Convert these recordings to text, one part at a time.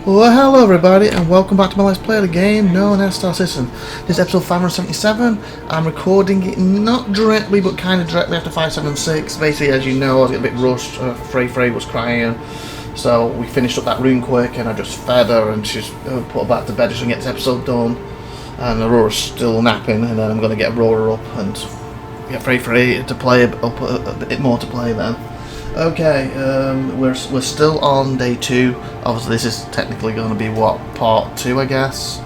Well, hello everybody, and welcome back to my Let's Play of the game known as Star Citizen. This is episode 577. I'm recording it not directly, but kind of directly after 576. Basically, as you know, I was a bit rushed. Frey was crying, so we finished up that room quick, and I just fed her, and she's put her back to bed just to get this episode done. And Aurora's still napping, and then I'm going to get Aurora up and get Frey to play up a bit more to play then. Okay, we're still on day 2. Obviously this is technically going to be what, part 2 I guess.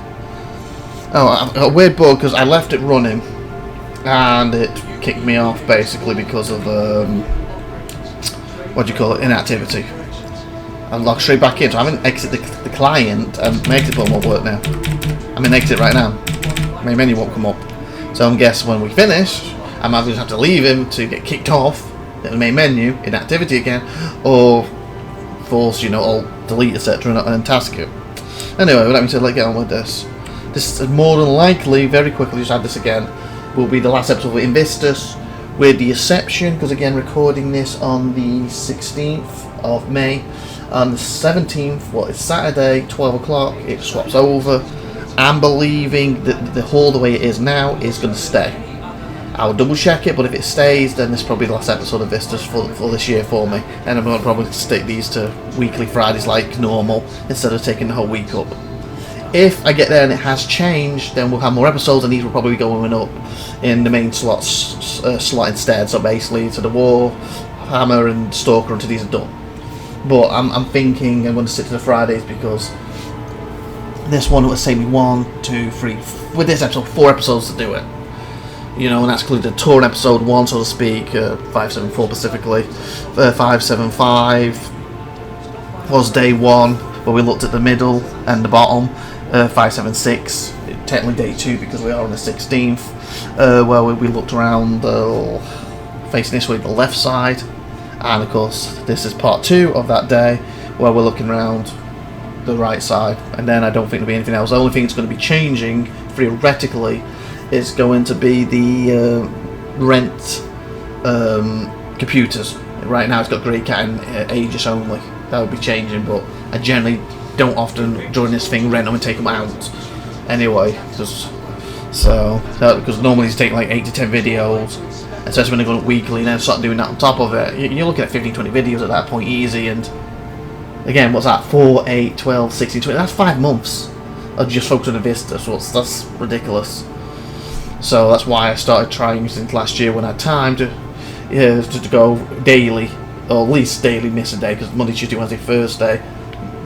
Oh, I've got a weird bug because I left it running and it kicked me off basically because of what do you call it, inactivity. I logged straight back in, so I'm in exit the client and my exit button won't work now. I'm in exit right now. My menu won't come up. So I'm guessing when we finish I'm either going to have to leave him to get kicked off the main menu, inactivity again, or force, alt delete, etc. and task it. Anyway, let me get on with this. This is more than likely, very quickly, just add this again, will be the last episode of INVICTUS, with the exception, because again, recording this on the 16th of May, on the 17th, it's Saturday, 12 o'clock, it swaps over. I'm believing that the whole the way it is now is going to stay. I'll double check it, but if it stays, then this is probably the last episode of Vistas for this year for me. And I'm going to probably stick these to weekly Fridays like normal, instead of taking the whole week up. If I get there and it has changed, then we'll have more episodes, and these will probably be going up in the main slot instead. So basically, to the War, Hammer, and Stalker until these are done. But I'm thinking I'm going to stick to the Fridays because this one will save me 1, 2, 3, with this episode, 4 episodes to do it. And that's included touring episode 1, so to speak, 574 specifically. 575 was day 1, where we looked at the middle and the bottom. 576, technically day 2 because we are on the 16th, where we looked around facing this way, the left side. And of course, this is part 2 of that day, where we're looking around the right side. And then I don't think there'll be anything else. The only thing that's going to be changing, theoretically, is going to be the rent computers. Right now it's got Greycat and AEGIS only. That would be changing, but I generally don't often during this thing rent them and take them out anyway, because normally it's taking like 8 to 10 videos, especially when they're going weekly, and then start doing that on top of it. You're looking at 15-20 videos at that point easy, and again, what's that, 4, 8, 12, 16, 20, that's 5 months of just focusing on Vista, so that's ridiculous. So that's why I started trying since last year when I had time to go daily, or at least daily, miss a day, because Monday, Tuesday, Wednesday, Thursday,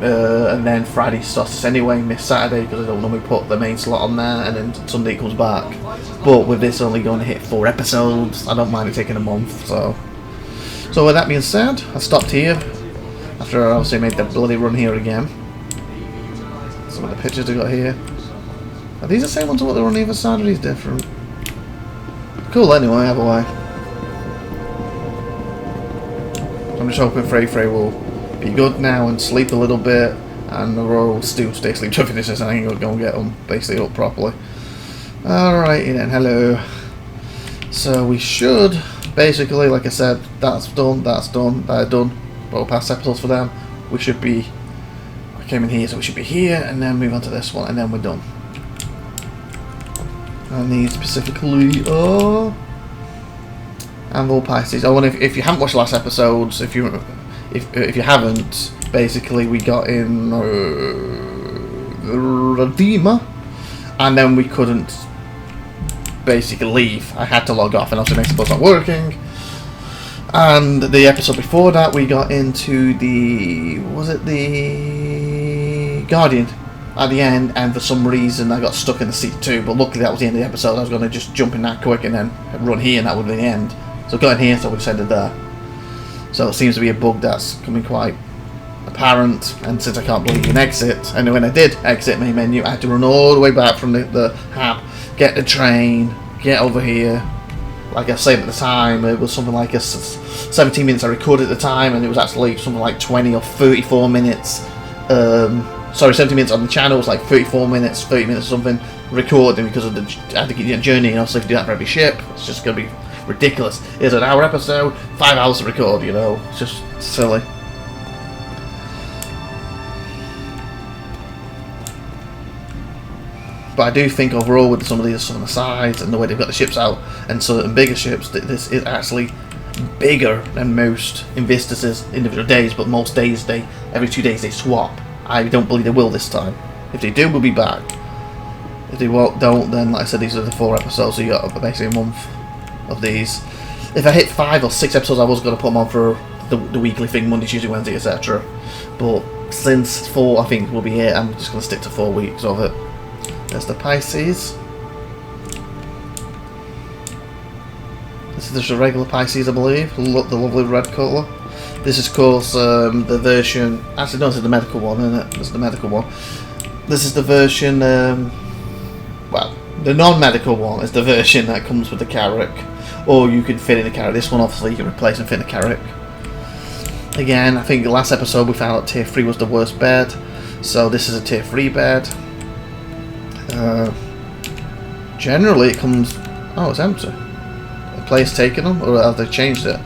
and then Friday starts this anyway, miss Saturday because I don't normally put the main slot on there, and then Sunday it comes back. But with this only going to hit 4 episodes, I don't mind it taking a month. So with that being said, I stopped here after I obviously made the bloody run here again. Some of the pictures I got here. Are these the same ones as what they're on the other side, or are these different? Cool anyway, either way. I'm just hoping Frey will be good now and sleep a little bit, and Aurora will still stay asleep to finish this, and I can go and get them basically up properly. Alrighty then, hello. So we should, basically, like I said, that's done, they're done. Both past episodes for them. We should be, I came in here, so we should be here, and then move on to this one, and then we're done. And these specifically are Anvil Pisces. Oh, and if you haven't watched the last episodes, if you haven't, basically we got in Redeemer, and then we couldn't basically leave. I had to log off, and obviously next episode's not working. And the episode before that, we got into the Guardian at the end, and for some reason I got stuck in the seat too, but luckily that was the end of the episode. I was going to just jump in that quick and then run here, and that would be the end. So I got in here, so we just ended there. So it seems to be a bug that's coming quite apparent, and since I can't believe an exit, and when I did exit main menu, I had to run all the way back from the hub, get the train, get over here. Like I said at the time, it was something like 17 minutes I recorded at the time, and it was actually something like 20 or 34 minutes. Sorry, 70 minutes on the channel, it was like 34 minutes, 30 minutes or something recording because of the I had to get the journey, and also if you do that for every ship, it's just going to be ridiculous. It's an hour episode, 5 hours to record, It's just silly. But I do think overall, with some of these on the sides and the way they've got the ships out and certain bigger ships, that this is actually bigger than most INVICTUS' individual days. But most days, every 2 days they swap. I don't believe they will this time. If they do, we'll be back. If they don't, then like I said, these are the 4 episodes, so you got basically a month of these. If I hit 5 or 6 episodes, I was going to put them on for the weekly thing, Monday, Tuesday, Wednesday, etc. But since 4, I think, will be it, I'm just going to stick to 4 weeks of it. There's the Pisces. This is just a regular Pisces, I believe. Look, the lovely red colour. This is, of course, the version... Actually, no, this is the medical one, isn't it? This is the medical one. This is the version... well, the non-medical one is the version that comes with the Carrack. Or you can fit in the Carrack. This one, obviously, you can replace and fit in the Carrack. Again, I think the last episode we found out Tier 3 was the worst bed. So this is a Tier 3 bed. Generally, it comes... Oh, it's empty. The player's taken them, or have they changed it?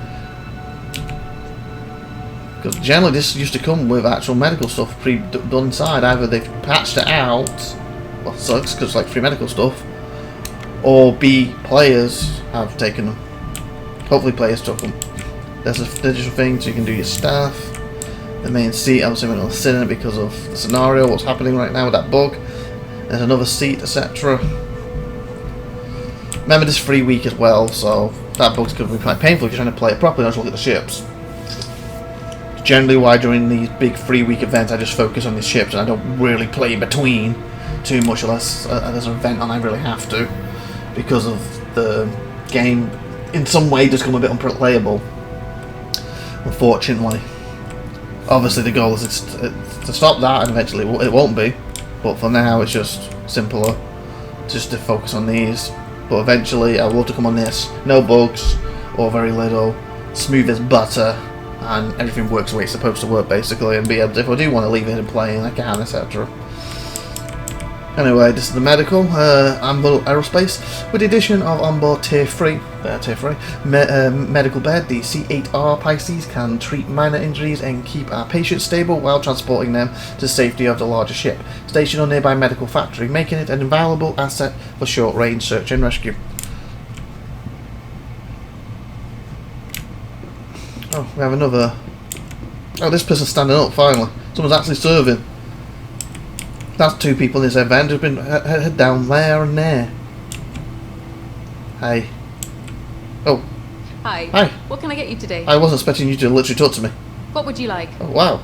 Because generally this used to come with actual medical stuff pre-done inside. Either they've patched it out, well, it sucks because it's like free medical stuff, or B, players have taken them. Hopefully players took them. There's a digital thing so you can do your staff. The main seat, obviously we're not sitting in it because of the scenario, what's happening right now with that bug. There's another seat, etc. Remember, this free week as well, so that bug's going to be quite painful if you're trying to play it properly, not just look at the ships. Generally why during these big free week events I just focus on the ships and I don't really play in between too much unless there's an event and I really have to, because of the game in some way does become a bit unplayable, unfortunately. Obviously the goal is to stop that, and eventually it won't be, but for now it's just simpler just to focus on these. But eventually I will have to come on this, no bugs or very little, smooth as butter, and everything works the way it's supposed to work basically, and be able to, if I do want to leave it in playing I can, etc. Anyway, this is the medical onboard aerospace with the addition of onboard tier 3 medical bed. The C8R Pisces can treat minor injuries and keep our patients stable while transporting them to safety of the larger ship stationed on nearby medical factory, making it an invaluable asset for short range search and rescue. Oh, we have another. Oh, this person's standing up finally. Someone's actually serving. That's 2 people in this event who've been head down there and there. Hey. Oh. Hi. Hi. What can I get you today? I wasn't expecting you to literally talk to me. What would you like? Oh, wow.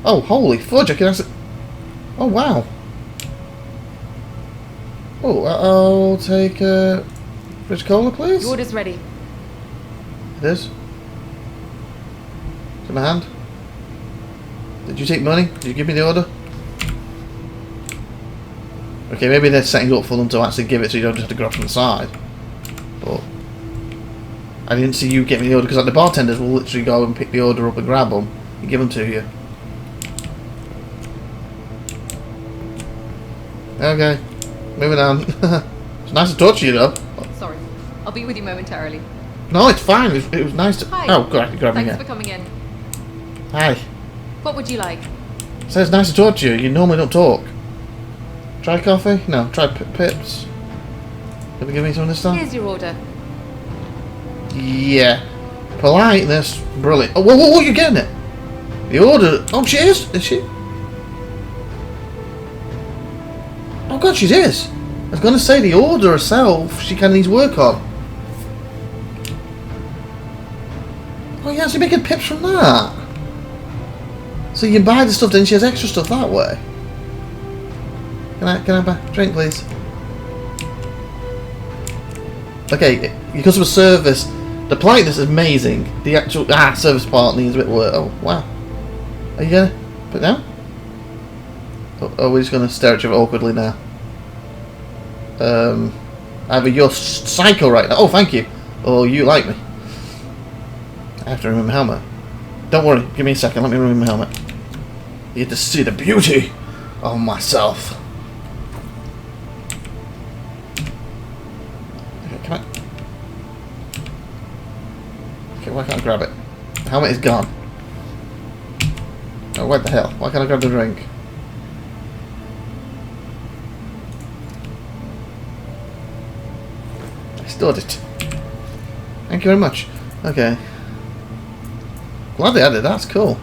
Oh, holy fudge, I can actually... Oh, wow. Oh, I'll take a fridge cola, please. Your order's ready. It is. It's in my hand. Did you take money? Did you give me the order? Okay, maybe they're setting up for them to actually give it so you don't just have to grab from the side. But I didn't see you get me the order, because like, the bartenders will literally go and pick the order up and grab them and give them to you. Okay, moving on. It's nice to talk to you though. Sorry, I'll be with you momentarily. No, it's fine. It was nice to... Hi. Oh, grab me Thanks again. for coming in. Hi. What would you like? So it's nice to talk to you. You normally don't talk. Try coffee? No, try pips. Gonna give me some of this stuff? Here's your order. Yeah. Politeness. Brilliant. Oh, whoa, you're getting it. The order. Oh, she is? Is she? Oh, God, she is. I was going to say the order herself, she kind of needs work on. Oh, you're actually making pips from that. So you can buy the stuff, then she has extra stuff that way. Can I buy a drink, please? Okay, your customer service, the politeness is amazing. The actual service part needs a bit of work. Oh wow, are you gonna put it down? Oh, we're just gonna stare at each other awkwardly now. Either you're psycho right now. Oh, thank you. Or you like me. I have to remove my helmet. Don't worry, give me a second. Let me remove my helmet. You get to see the beauty of myself. Okay, why can't I grab it? The helmet is gone. Oh, what the hell? Why can't I grab the drink? Stored it. Thank you very much. Okay. Glad they added. That's cool.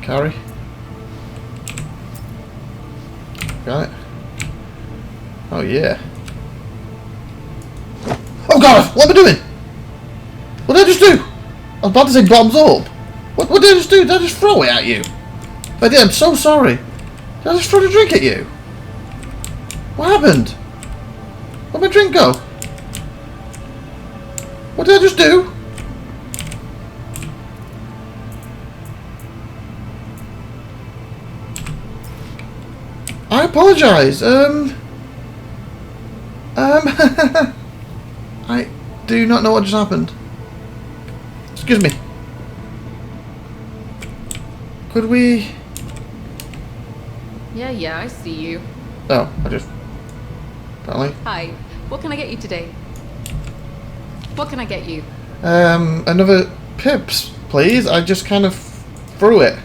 Carry. Got it. Oh yeah. Oh god! What am I doing? What did I just do? I was about to say bombs up. What did I just do? Did I just throw it at you? If I did, I'm so sorry. Did I just throw the drink at you? What happened? Where'd my drink go? What did I just do? I apologise. I do not know what just happened. Excuse me. Could we... Yeah, I see you. Oh, I just... Apparently. Hi, what can I get you today? What can I get you? Another Pips, please. I just kind of threw it.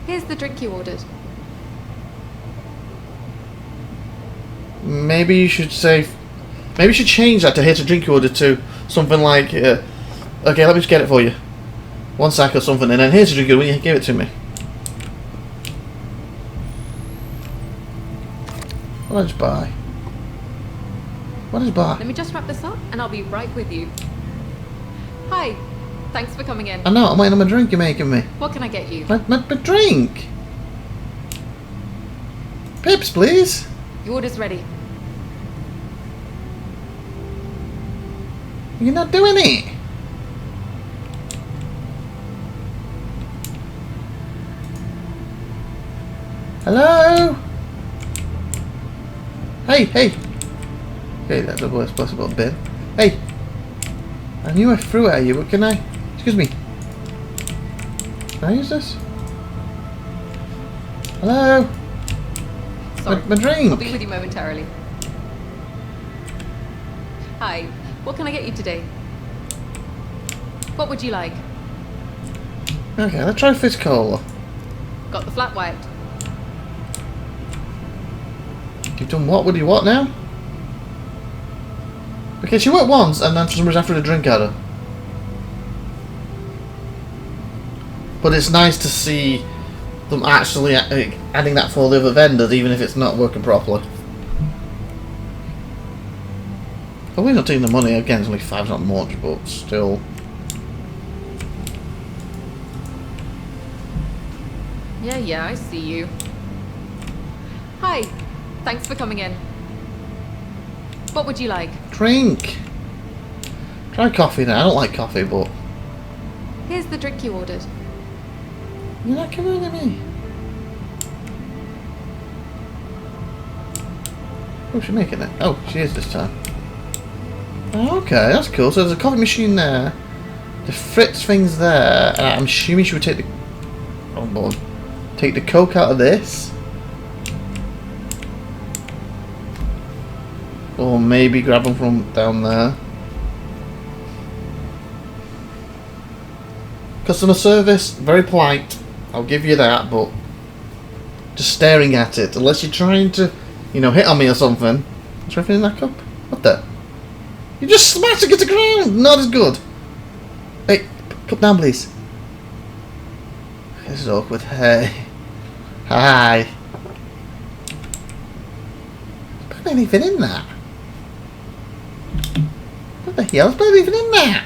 Here's the drink you ordered. Maybe you should say... Maybe you should change that to here's a drink you ordered to something like... okay, let me just get it for you. 1 sec or something, and then here's a drink you ordered when you give it to me. What did I just buy? What did I buy? Let me just wrap this up and I'll be right with you. Hi, thanks for coming in. I know, I'm waiting on my drink you're making me. What can I get you? My drink! Pips, please! Your order's ready. You're not doing it! Hello? Hey! Okay, that's the worst possible bit. Hey! I knew I threw it at you, but can I... Excuse me. Can I use this? Hello? Sorry, My drink! I'll be with you momentarily. Hi, what can I get you today? What would you like? Okay, let's try Fizz Cola. Got the flat white. You've done what? What do you want now? Okay, she worked once and then for some reason I threw the drink at her. But it's nice to see them actually adding that for the other vendors, even if it's not working properly. Probably not taking the money, again it's only 5, not much, but still. Yeah, I see you. Hi, thanks for coming in. What would you like? Drink! Try coffee now, I don't like coffee, but... Here's the drink you ordered. You're not coming at me. Oh, she's making it. Oh, she is this time. Oh, okay, that's cool. So there's a coffee machine there. The Fritz thing's there. And I'm assuming she would take the... Oh, boy. Take the Coke out of this. Or maybe grab them from down there. Customer service, very polite. I'll give you that, but just staring at it. Unless you're trying to, you know, hit on me or something. Is there anything in that cup? What the? You just smashed it to the ground! Not as good. Hey, cup down, please. This is awkward. Hey. Hi. There's barely anything in that. What the hell? There's barely anything in that.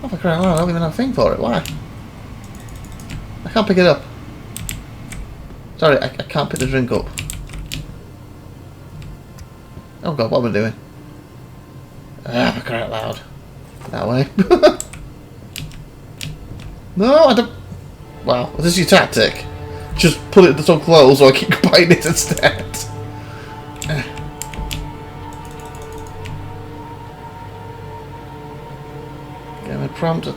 Oh, for crying out loud, I don't even have a thing for it. Why? I can't pick it up. Sorry, I can't pick the drink up. Oh god, what am I doing? Ah, for crying out loud. That way. No, I don't... Wow, is this your tactic? Just put it so close so I keep biting it instead. Get my prompt.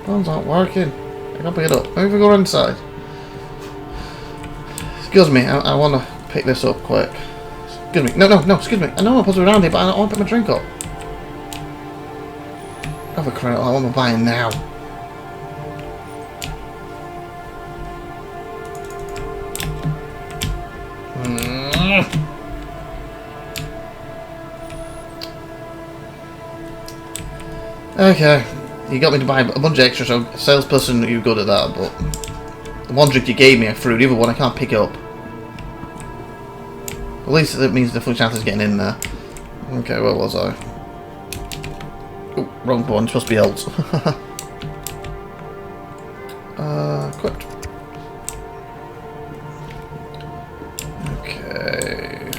Buttons aren't working. I can't pick it up. Maybe if we go inside. Excuse me, I want to pick this up quick. Excuse me. No, excuse me. I know I'm supposed to be around here, but I want to pick my drink up. Oh, for crying out loud, what am I buying now? Okay, you got me to buy a bunch of extra, so salesperson, you're good at that, but the one drink you gave me I threw, the other one I can't pick up. At least that means the functionality is getting in there. Okay, where was I? Oh, wrong one, it's supposed to be else. Equipped. Okay,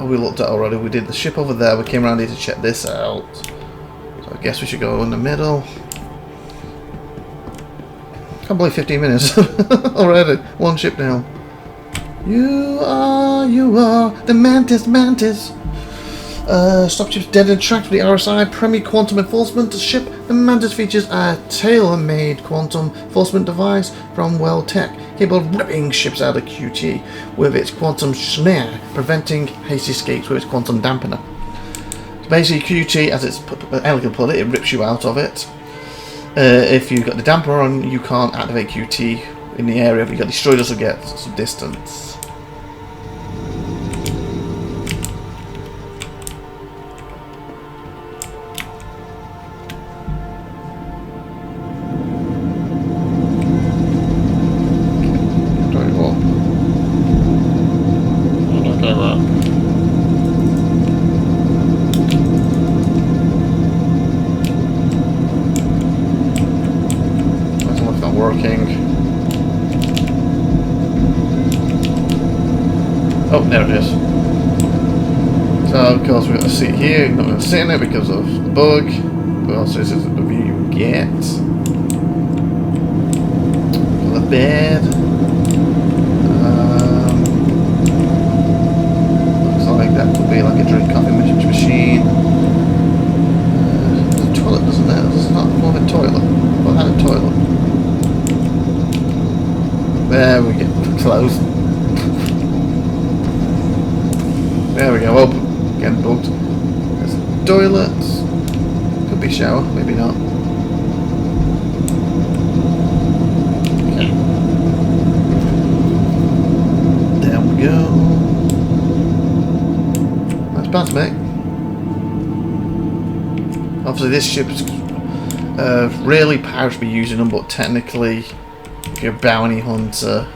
we looked at already. We did the ship over there. We came around here to check this out. So I guess we should go in the middle. Can't believe 15 minutes already. One ship down. You are the mantis. Stop ships dead and tracked for the RSI Premier Quantum Enforcement ship. The Mantis features a tailor-made quantum enforcement device from Well-Tech, capable of ripping ships out of QT with its quantum snare, preventing hasty escapes with its quantum dampener. So basically, QT, as it's elegantly put it rips you out of it. If you've got the dampener on, you can't activate QT in the area. If you've got destroyed, also get some distance. Oh, there it is. So, of course, we've got a seat here. Not going to sit in it because of the bug. But also, this is the view you get. For the bed. Looks like that could be like a drink coffee machine. There's a toilet, doesn't there? It's not more of a toilet. Well, I had a toilet. There we go. Closed. There we go, open. Again, booked. There's toilets. Could be shower, maybe not. Okay. Down we go. Nice pass, mate. Obviously, this ship's really pirates be using them, but technically, if you're a bounty hunter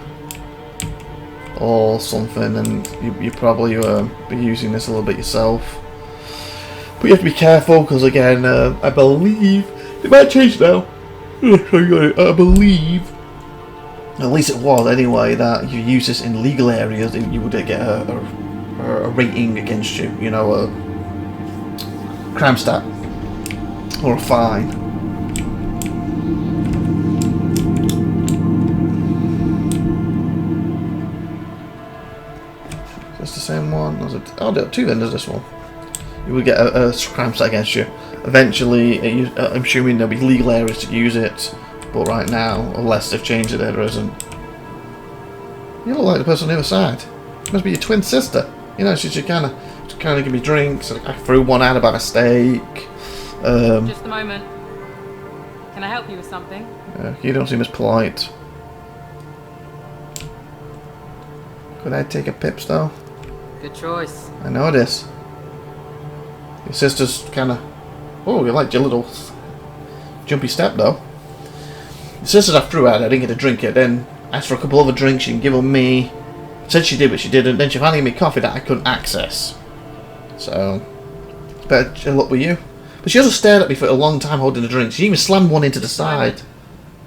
or something, and you probably be using this a little bit yourself. But you have to be careful because, again, I believe it might change now. I believe, at least it was anyway, that if you use this in legal areas, you would get a rating against you. You know, a crime stat or a fine. It's the same one. Oh, there are two vendors. This one. You would get a crime stat against you. Eventually, I'm assuming there'll be legal areas to use it, but right now, unless they've changed it, there isn't. You look like the person on the other side. Must be your twin sister. You know, she kind of give me drinks. I threw one out by mistake. Just a moment. Can I help you with something? You don't seem as polite. Could I take a pips though? Good choice. I know it is. Your sister's kind of... Oh, you liked your little jumpy step though. Your sister's I threw out, I didn't get to drink it. Then asked for a couple other drinks, she can give them me. Said she did, but she didn't. Then she finally gave me coffee that I couldn't access. So, better luck with you. But she also stared at me for a long time holding the drink. She even slammed one into the side.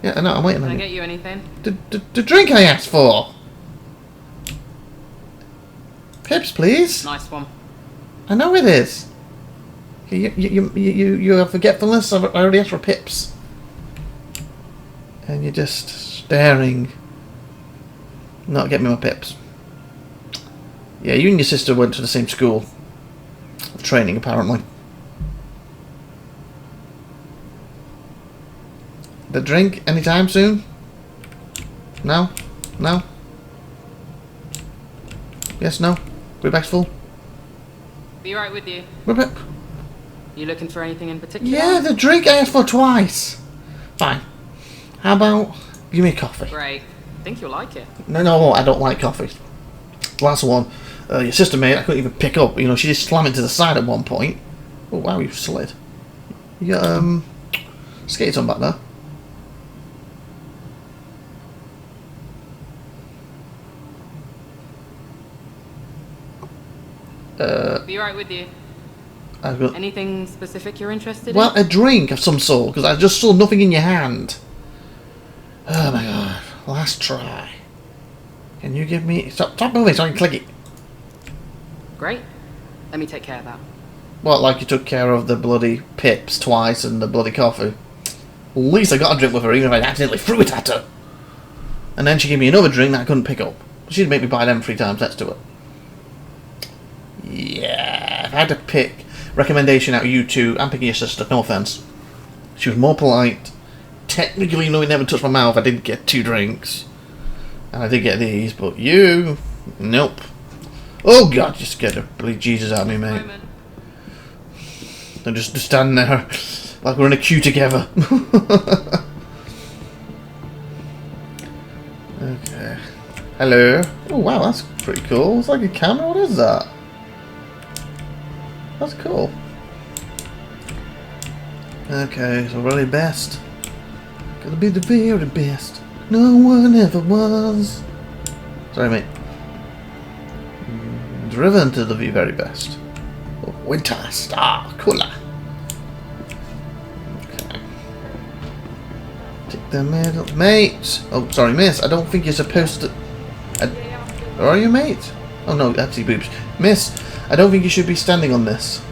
Yeah, I know, I'm waiting on you. Can I get you anything? The drink I asked for! Pips, please. Nice one. I know it is. You have forgetfulness. I already asked for pips, and you're just staring. Not getting me my pips. Yeah, you and your sister went to the same school of training, apparently. The drink anytime soon? No? No? Yes, no? We're back full? Be right with you. We're back. You looking for anything in particular? Yeah, the drink I asked for twice. Fine. How about give me a coffee? Great. Think you'll like it. No, I don't like coffee. Last one, your sister made, I couldn't even pick up. You know, she just slammed it to the side at one point. Oh wow, you slid. You got Skates on back there. Be right with you. I've got, Anything specific you're interested in? well, a drink of some sort, because I just saw nothing in your hand. Oh my god. Last try. Can you give me... Stop moving so I can click it. Great. Let me take care of that. What, like you took care of the bloody pips twice and the bloody coffee? At least I got a drink with her, even if I accidentally threw it at her. And then she gave me another drink that I couldn't pick up. She'd make me buy them 3 times next to it. Yeah, if I had to pick recommendation out of you two, I'm picking your sister, no offence. She was more polite. Technically, no, it never touched my mouth. I did get 2 drinks. And I did get these, but you... Nope. Oh god, just get the bloody Jesus out of me, mate. And just stand there like we're in a queue together. Okay. Hello. Oh wow, that's pretty cool. It's like a camera. What is that? That's cool. Okay, so really best. Gotta be the very best. No one ever was. Sorry, mate. Driven to the very best. Winter Star Cooler. Okay. Take the middle. Mate! Oh, sorry, miss. I don't think you're supposed to... Where are you, mate? Oh, no, that's your boobs. Miss, I don't think you should be standing on this.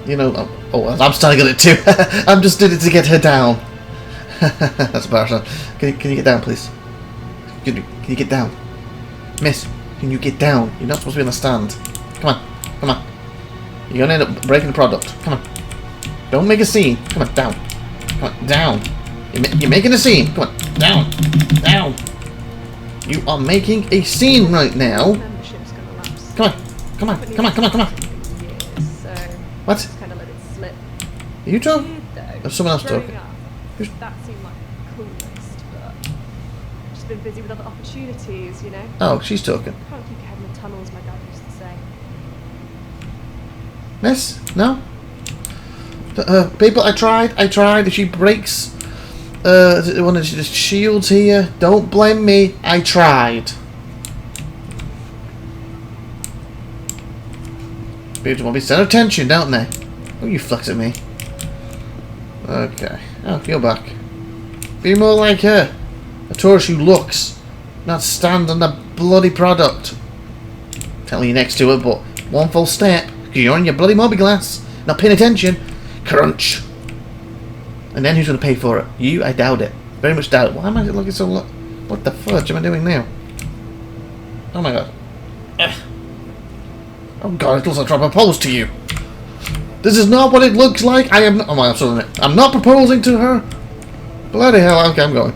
You know... Oh, I'm standing on it too. I'm just doing it to get her down. That's embarrassing. Can you get down, please? Can you get down? Miss, can you get down? You're not supposed to be on the stand. Come on. Come on. You're going to end up breaking the product. Come on. Don't make a scene. Come on, down. Come on, down. You're making a scene. Come on, down. Down. You are making a scene right now. Come on. Come on. Come on. Come on. Come on. What? Are you talking? Or someone else talking? That seemed like a cool list, but I've just been busy with other opportunities, you know? Oh, she's talking. Can't keep your head in the tunnels, my dad used to say. Miss? No? People, I tried. If she breaks one of the shields here, don't blame me. I tried. People want me to center attention, don't they? Oh, you flex at me. Okay. Oh, you're back. Be more like her. A tourist who looks, not stand on the bloody product. Telling you next to her, but one false step, because you're on your bloody mobiglass, not paying attention. Crunch. And then who's going to pay for it? You? I doubt it. Very much doubt it. Why am I looking so... What the fudge am I doing now? Oh my god. Ugh. Oh god, it looks like I'm trying to propose to you. This is not what it looks like. I am not... Oh my god, I'm not proposing to her. Bloody hell, okay, I'm going.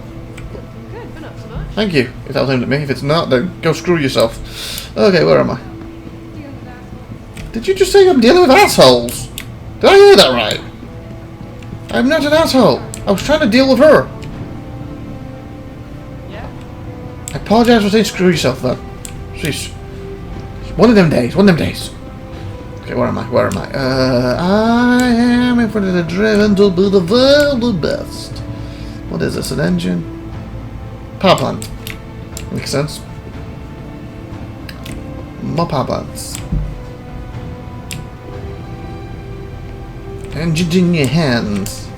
Good, been up so much. Thank you. If that was aimed at me. If it's not, then go screw yourself. Okay, where am I? Did you just say I'm dealing with assholes? Did I hear that right? I'm not an asshole. I was trying to deal with her. Yeah? I apologize for saying screw yourself then. Jeez. One of them days. One of them days. Okay, where am I? Where am I? I am in front of the driven to be the very best. What is this? An engine? Power plant. Makes sense. More power plants. Engine in your hands.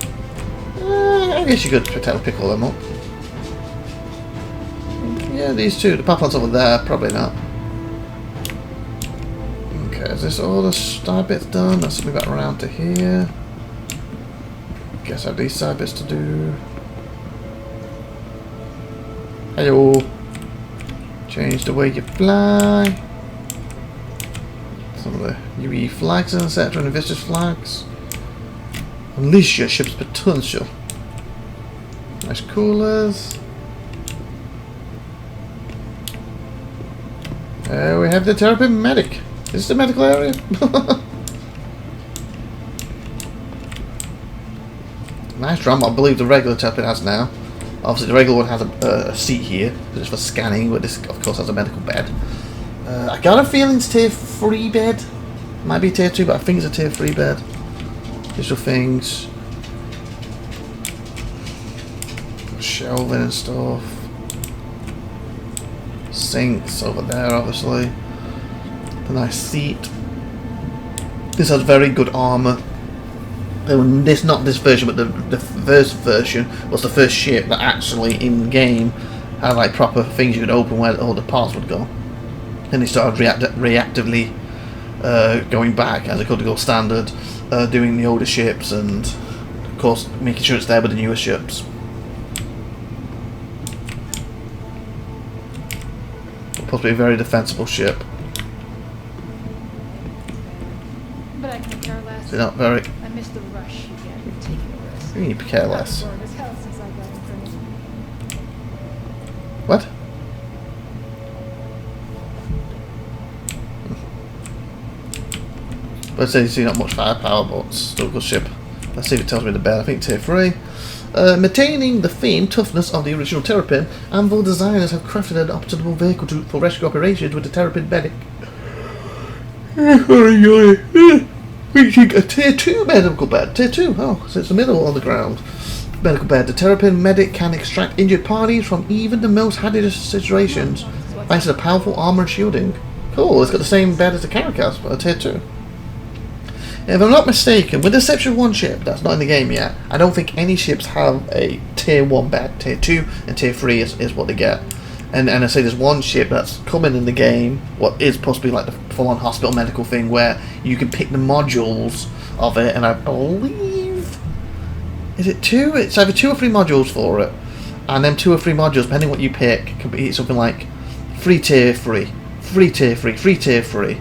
I guess you could pick all them up. Yeah, these two. The power plant's over there. Probably not. Okay, is this all the side bits done? Let's move back around to here. Guess I have these side bits to do. Hello. Change the way you fly. Some of the UE flags and etc. and INVICTUS flags. Unleash your ship's potential. Nice coolers. We have the therapy medic. Is this the medical area? Nice drum. I believe the regular Turpin has now. Obviously, the regular one has a seat here, because it's for scanning, but this, of course, has a medical bed. I got a feeling it's tier 3 bed. Might be tier 2, but I think it's a tier 3 bed. Digital things. shelving and stuff. Sinks over there, obviously. A nice seat. This has very good armor. This, not this version, but the first version was the first ship that actually in game had like proper things you could open where all the parts would go. Then they started reactively going back as it could go standard, doing the older ships and of course making sure it's there with the newer ships. Supposed to be a very defensible ship. But I can care less. They're not very. I miss the rush you get with taking a risk. You need to care less. I've as hell since I got in front of you. What? But it says you see not much firepower, but it's still a good ship. Let's see if it tells me the bed. I think tier 3. Maintaining the famed toughness of the original Terrapin, Anvil designers have crafted an optimal vehicle for rescue operations with the Terrapin medic. Reaching a tier 2 medical bed. Tier 2, oh, so it's the middle on the ground. Medical bed. The Terrapin medic can extract injured parties from even the most hazardous situations thanks to the powerful armor and shielding. Cool, it's got the same bed as the Caracas, but a tier 2. If I'm not mistaken, with the exception of one ship that's not in the game yet, I don't think any ships have a tier 1 bed. Tier 2 and tier 3 is what they get. And I say there's one ship that's coming in the game, what is possibly like the full-on hospital medical thing, where you can pick the modules of it, and I believe... Is it 2? It's either 2 or 3 modules for it. And then 2 or 3 modules, depending what you pick, can be something like 3 tier 3, 3 tier 3, 3 tier 3.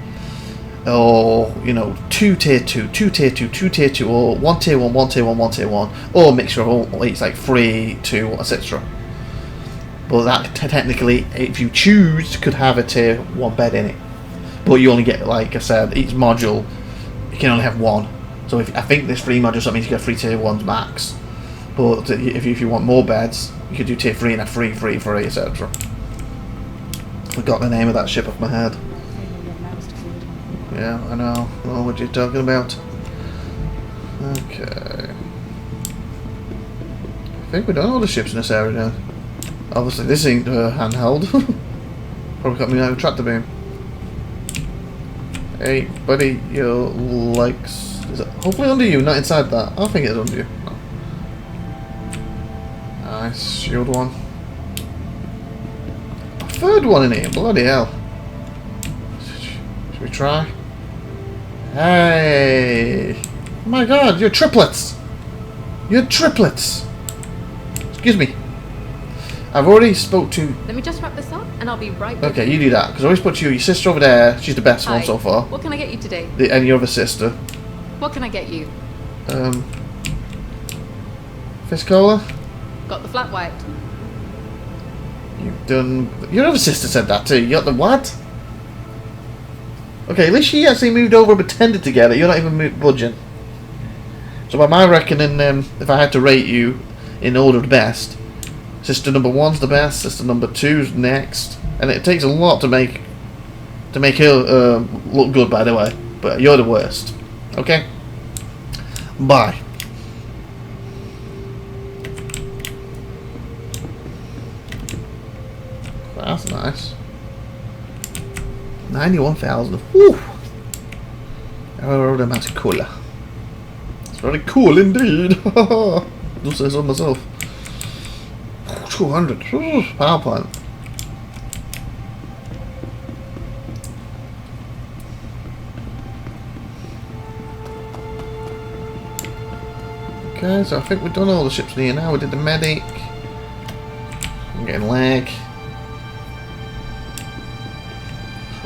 Or, you know, 2 tier 2, 2 tier 2, 2 tier 2, or 1 tier 1, 1 tier 1, 1 tier 1, or a mixture of all, it's like 3, 2, etc. But that technically, if you choose, could have a tier 1 bed in it. But you only get, like I said, each module, you can only have 1. So if I think there's 3 modules, that means you get 3 tier 1s max. But if you want more beds, you could do tier 3 and have 3, 3, 3, etc. Forgot the name of that ship off my head. Yeah, I know what you're talking about. Okay. I think we've done all the ships in this area now. Obviously, this ain't handheld. Probably got me out of a tractor beam. Hey, buddy, your legs. Is it hopefully under you, not inside that? I think it's under you. No. Nice, shield one. A third one in here, bloody hell. Should we try? Hey! Oh my god, you're triplets! You're triplets! Excuse me. I've already spoke to... Let me just wrap this up and I'll be right with you. Okay, you do that, because I always spoke to you. Your sister over there, she's the best one so far. What can I get you today? And your other sister. What can I get you? Fizz Cola? Got the flat white. You've done... Your other sister said that too. You got the what? Okay, at least she actually moved over and pretended to get it. You're not even budging. So by my reckoning, if I had to rate you in order of the best, sister number 1's the best, sister number 2's next, and it takes a lot to make her look good, by the way. But you're the worst. Okay. Bye. That's nice. 91,000. Whew. Oh, that's cool. It's very cool indeed. Don't say so myself. 200. Power plant. Okay, so I think we've done all the ships in here now. We did the medic. I'm getting lag.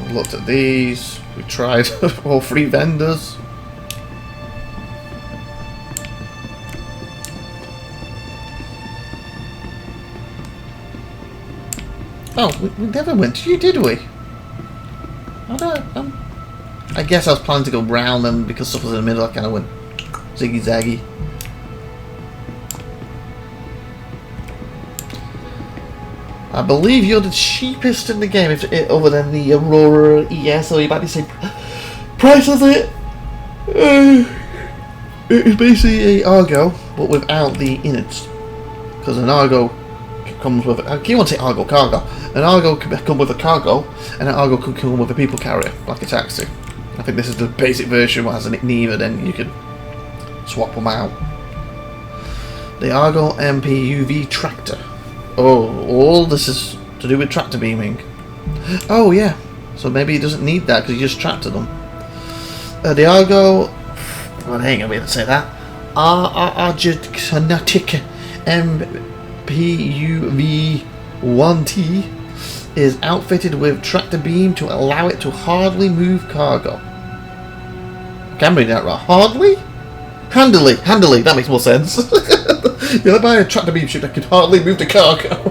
We looked at these. We tried all 3 vendors. Oh, we never went to you, did we? I guess I was planning to go round them because stuff was in the middle. I kind of went ziggy zaggy. I believe you're the cheapest in the game, other than the Aurora ES, or you might be saying price of it. It's basically a Argo, but without the innards. Because an Argo comes with. You want to say Argo cargo? An Argo could come with a cargo, and an Argo could come with a people carrier, like a taxi. I think this is the basic version. What has neither, then you could swap them out. The Argo MPUV tractor. Oh, all this is to do with tractor beaming. Oh yeah, so maybe he doesn't need that because he just tractored them. The Argo. Well, I ain't gonna be able to say that. Argonatic MPUV-1T is outfitted with tractor beam to allow it to hardly move cargo. I can read that right. Hardly? Handily. That makes more sense. You'll buy a tractor beam ship that could hardly move the cargo.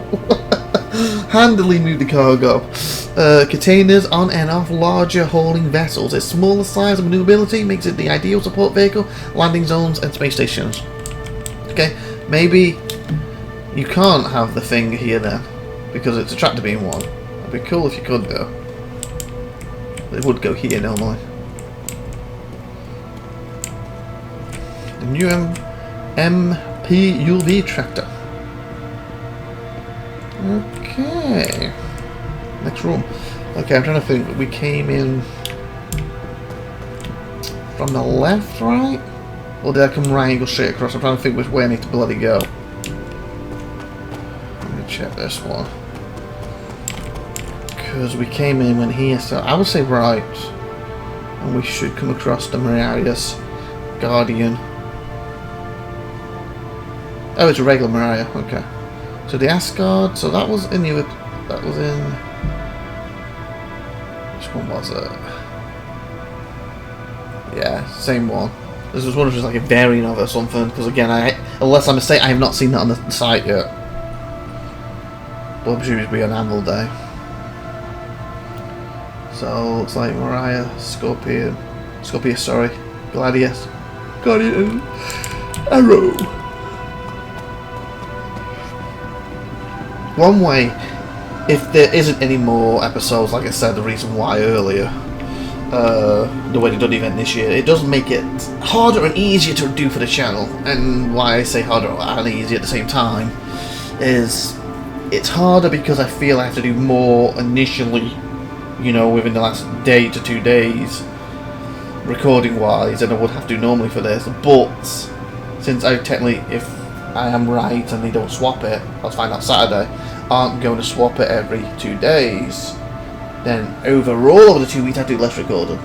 Handily move the cargo. Containers on and off larger hauling vessels. Its smaller size and maneuverability makes it the ideal support vehicle, landing zones and space stations. Okay, maybe you can't have the thing here then, because it's a tractor beam one. It'd be cool if you could though. But it would go here normally. The new MPUV tractor. Okay. Next room. Okay, I'm trying to think. We came in from the left, right? Or did I come right and go straight across? I'm trying to think which way I need to bloody go. Let me check this one. Because we came in when here, so I would say right. And we should come across the Mariah's Guardian. Oh, it's a regular Mariah, okay. So the Asgard, so that was in the other, that was in, which one was it? Yeah, same one. This was one of just like a variant of it or something, because again, unless I'm mistaken, I have not seen that on the site yet. But I'm sure it'll be on Anvil Day. So, looks like Mariah, Scorpius, sorry, Gladius, Guardian, Arrow. One way, if there isn't any more episodes, like I said, the reason why earlier, the way they done the event this year, it does make it harder and easier to do for the channel. And why I say harder and easier at the same time is it's harder because I feel I have to do more initially, you know, within the last day to 2 days, recording wise, than I would have to normally for this. But since I technically, if I am right and they don't swap it, I'll find out Saturday, aren't going to swap it every 2 days, then overall over the 2 weeks I do less recording.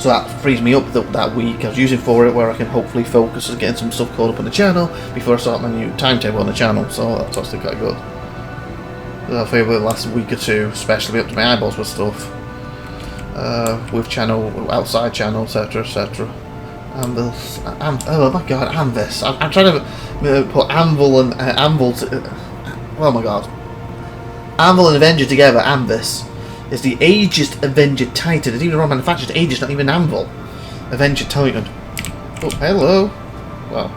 So that frees me up that week I was using for it, where I can hopefully focus on getting some stuff caught up on the channel before I start my new timetable on the channel. So that's actually quite good. I feel the last week or two, especially up to my eyeballs with stuff, with channel, outside channel, etc, etc. Oh my god, Anvis. I'm trying to put Anvil and Anvil to, oh my god. Anvil and Avenger together. Anvis is the Aegis Avenger Titan. It's even the wrong manufacturer. Aegis, not even Anvil. Avenger Titan. Oh, hello. Well,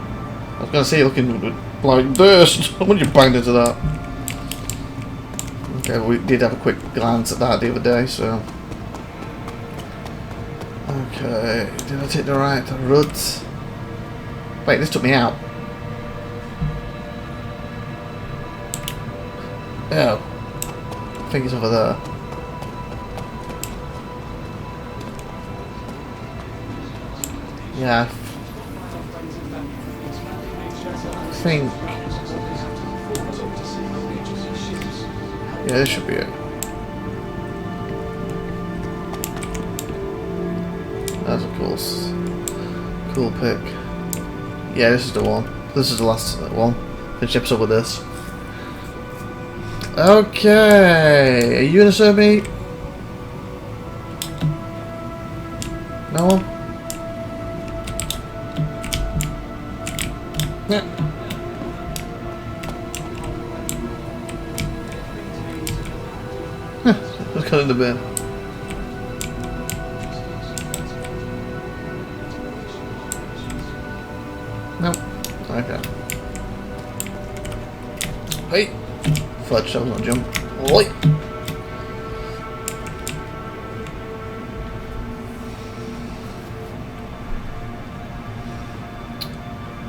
I was going to say looking like this. When you banged into that. Okay, we did have a quick glance at that the other day, so. Okay, did I take the right route? Wait, this took me out. Oh. I think it's over there. Yeah. I think. Yeah, this should be it. That's a cool pick. Yeah, this is the one. This is the last one. Finish the episode with this. Okay, are you gonna serve me? No one? Yeah. Let's cut in the bin. No. Okay. Hey! Fudge, I was gonna jump. Oi!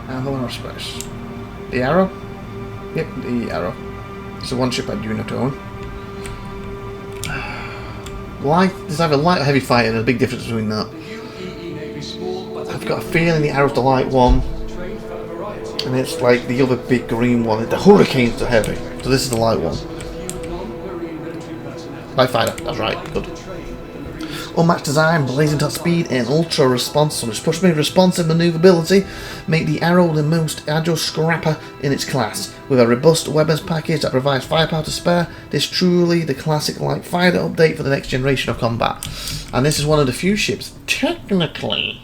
And the space. The arrow? Yep, the Arrow. It's the one ship I do not own. Light, there's either light or heavy fighter, and there's a big difference between that. I've got a feeling the Arrow's the light one, and it's like the other big green one. The Hurricane's the heavy, so this is the light one. Light fighter, that's right, good. Unmatched design, blazing top speed, and ultra responsive. Its push me responsive manoeuvrability make the Arrow the most agile scrapper in its class. With a robust weapons package that provides firepower to spare, this is truly the classic light fighter update for the next generation of combat. And this is one of the few ships, technically,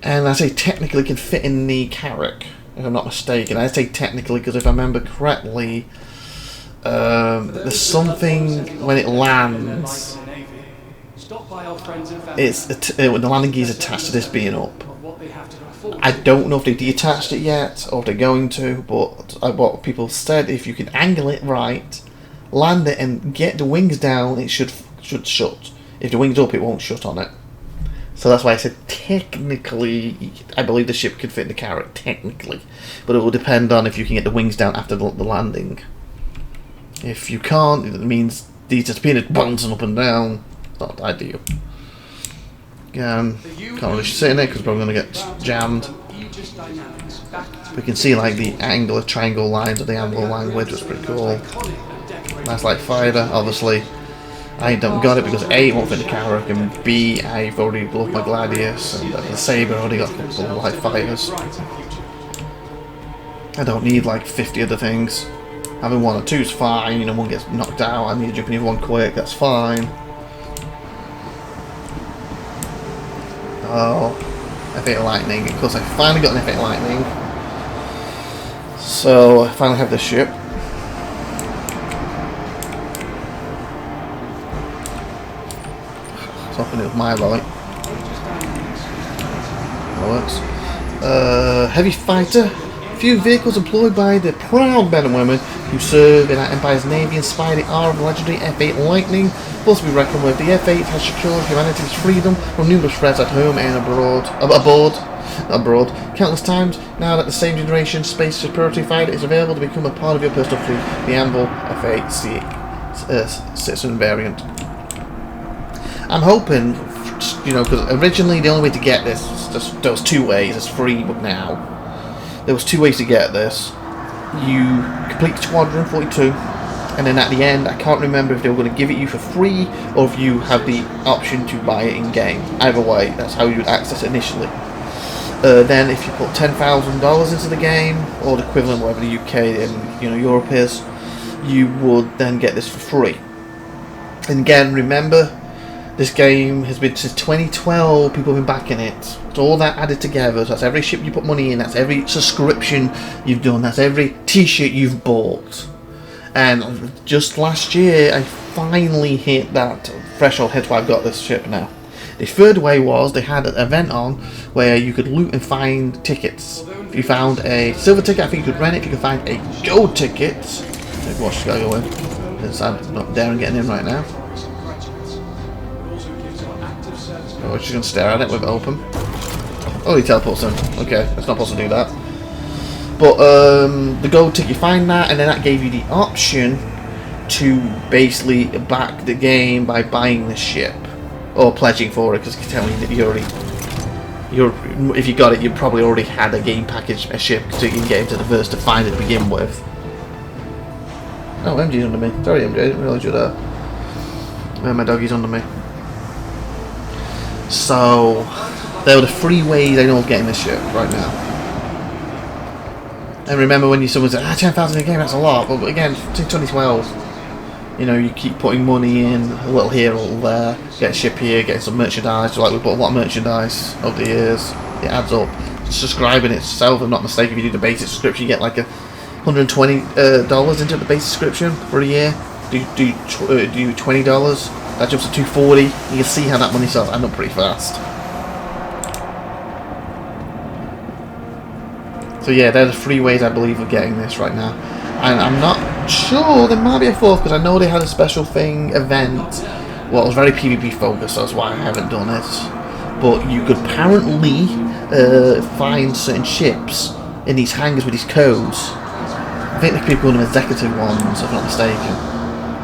and I say technically, can fit in the Carrack, if I'm not mistaken. I say technically because if I remember correctly, there's something when it lands. It's when the landing gear is attached to this being up. I don't know if they detached it yet or if they're going to, but what people said, if you can angle it right, land it and get the wings down, it should shut. If the wings up, it won't shut on it. So that's why I said technically, I believe the ship could fit in the Carrack, technically, but it will depend on if you can get the wings down after the landing. If you can't, it means these torpedoes bouncing up and down. Not ideal. Can't really sit in it because we're probably going to get jammed. We can see like the angular triangle lines of the anvil language, which is pretty cool. Nice light fighter. Obviously, I don't got it because A, it won't fit the Carrack, and B, I've already loved my Gladius, and the Sabre already got a couple of light fighters. I don't need like 50 other things. Having one or two is fine, you know, one gets knocked out, I need to jump in one quick, that's fine. Oh, F8 Lightning. Of course, I finally got an F8 Lightning. So, I finally have this ship. Let's open it with my light. That works. Heavy fighter. Few vehicles employed by the proud men and women who serve in our Empire's Navy inspire the awe of the legendary F8 Lightning. Thus we reckon with the F8 has secured humanity's freedom from numerous threats at home and abroad. Countless times now that the same generation space superiority fighter is available to become a part of your personal fleet, the Anvil F8 Citizen variant. I'm hoping, you know, because originally the only way to get this, there was two ways. It's free, but now there was two ways to get this. You complete Squadron 42, and then at the end, I can't remember if they were going to give it you for free or if you have the option to buy it in game. Either way, that's how you would access it initially. Then, if you put $10,000 into the game, or the equivalent, whatever the UK and Europe is, you would then get this for free. And again, remember, this game has been since 2012. People have been backing it. So all that added together, so that's every ship you put money in, that's every subscription you've done, that's every t-shirt you've bought. And just last year, I finally hit that threshold, hence why I've got this ship now. The third way was, they had an event on where you could loot and find tickets. If you found a silver ticket, I think you could rent it. If you could find a gold ticket, maybe watch this guy go in, because I'm not daring getting in right now. Oh, she's going to stare at it with it open. Oh, he teleports in. Okay, it's not possible to do that. But the gold ticket, you find that, and then that gave you the option to basically back the game by buying the ship or pledging for it, because you can tell me that if you got it, you probably already had a game package, a ship, so you can get into the verse to find it to begin with. Oh, MG's under me. Sorry, MG, I didn't realise you were there. My doggy's under me. So, there were the three ways I know of getting this ship right now. And remember when someone said, 10,000 in a game, that's a lot. But again, since 2012, you know, you keep putting money in, a little here, a little there, get a ship here, get some merchandise. Like we bought a lot of merchandise over the years. It adds up. Subscribing itself, if I'm not mistaken, if you do the basic subscription, you get like $120 into the basic subscription for a year. Do $20. That jumps to $240. You can see how that money starts adding up pretty fast. So yeah, they're the three ways I believe of getting this right now. And I'm not sure, there might be a fourth, because I know they had a special event. Well, it was very PvP focused, so that's why I haven't done it. But you could apparently find certain ships in these hangars with these codes think they could call them executive ones, if I'm not mistaken.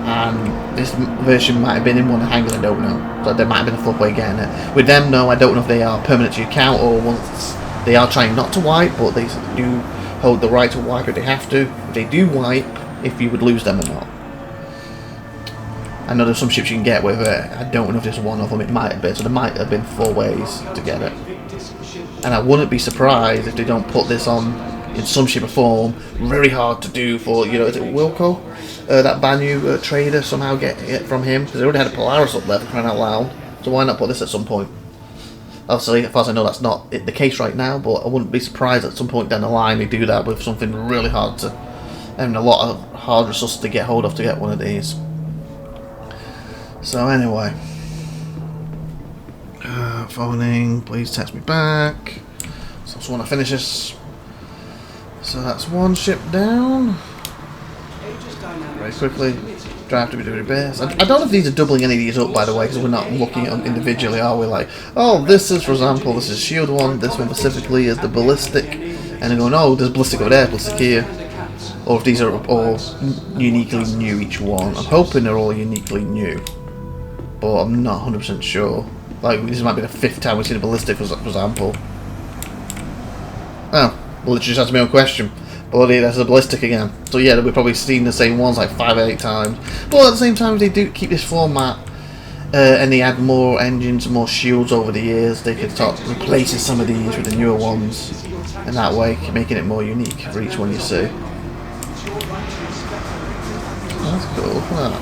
And this version might have been in one hangar, I don't know. So there might have been a flip way getting it. With them, no, I don't know if they are permanent to your account or once they are trying not to wipe, but they do hold the right to wipe if they have to. If they do wipe, if you would lose them or not. I know there's some ships you can get with it. I don't know if there's one of them. It might have been. So there might have been 4 ways to get it. And I wouldn't be surprised if they don't put this on in some shape or form. Very hard to do for, you know, is it Wilco? That Banu trader, somehow get it from him. Because they already had a Polaris up there for crying out loud. So why not put this at some point? Obviously, as far as I know, that's not the case right now. But I wouldn't be surprised at some point down the line they do that with something really hard to... And a lot of hard resources to get hold of to get one of these. So anyway, phoning, please text me back. So I just want to finish this. So that's one ship down. Very quickly, drive to be doing best. I don't know if these are doubling any of these up, by the way, because we're not looking at them individually, are we? Like, oh, this is, for example, this is shield one, this one specifically is the ballistic, and they're going, oh, there's ballistic over there, ballistic here. Or if these are all uniquely new, each one. I'm hoping they're all uniquely new. But I'm not 100% sure. Like, this might be the 5th time we've seen a ballistic, for example. Oh, literally just answered my own question. But yeah, that's a ballistic again. So yeah, we've probably seen the same ones like 5 or 8 times. But at the same time, they do keep this format, and they add more engines, more shields over the years. They could start replacing some of these with the newer ones, and that way making it more unique for each one you see. That's cool. Look at that.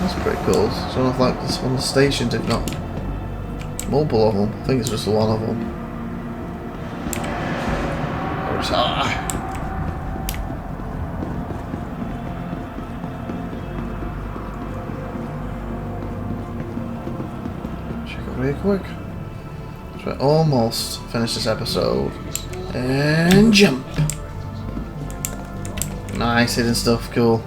That's pretty cool. So if like this one of the stations, if not multiple of them. I think it's just one of them. Check it really quick. So we're almost finished this episode. And jump. Nice hidden stuff, cool.